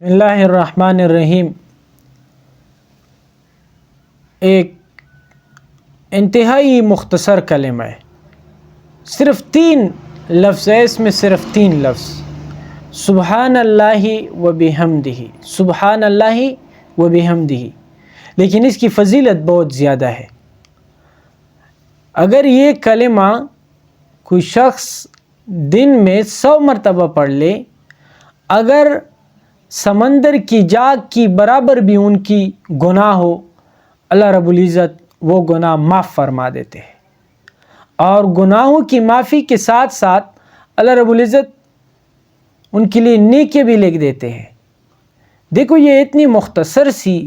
بسم اللہ الرحمن الرحیم۔ ایک انتہائی مختصر کلمہ ہے، صرف 3 لفظ ہے، اس میں صرف 3 لفظ، سبحان اللہ و بحمدہ، سبحان اللہ و بحمدہ، لیکن اس کی فضیلت بہت زیادہ ہے۔ اگر یہ کلمہ کوئی شخص دن میں 100 مرتبہ پڑھ لے، اگر سمندر کی جاگ کی برابر بھی ان کی گناہ ہو، اللہ رب العزت وہ گناہ معاف فرما دیتے ہیں، اور گناہوں کی معافی کے ساتھ ساتھ اللہ رب العزت ان کے لیے نیکی بھی لکھ دیتے ہیں۔ دیکھو یہ اتنی مختصر سی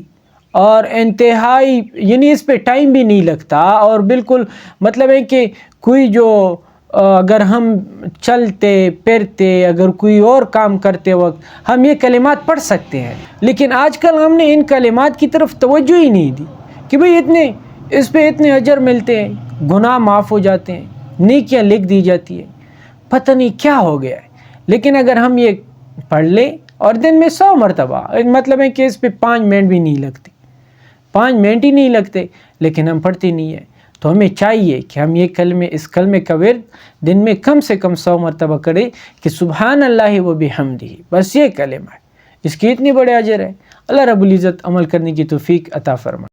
اور انتہائی، یعنی اس پہ ٹائم بھی نہیں لگتا، اور بالکل مطلب ہے کہ کوئی جو اگر ہم چلتے پھرتے، اگر کوئی اور کام کرتے وقت ہم یہ کلمات پڑھ سکتے ہیں، لیکن آج کل ہم نے ان کلمات کی طرف توجہ ہی نہیں دی کہ بھئی اس پہ اتنے اجر ملتے ہیں، گناہ معاف ہو جاتے ہیں، نیکیاں لکھ دی جاتی ہیں، پتہ نہیں کیا ہو گیا ہے۔ لیکن اگر ہم یہ پڑھ لیں اور دن میں 100 مرتبہ، مطلب ہے کہ اس پہ 5 منٹ بھی نہیں لگتے، 5 منٹ ہی نہیں لگتے، لیکن ہم پڑھتے نہیں ہیں، تو ہمیں چاہیے کہ ہم اس کلمے کا ورد دن میں کم سے کم 100 مرتبہ کریں کہ سبحان اللہ و بحمدہ، بس یہ کلمہ ہے، اس کی اتنی بڑے اجر ہے۔ اللہ رب العزت عمل کرنے کی توفیق عطا فرمائے۔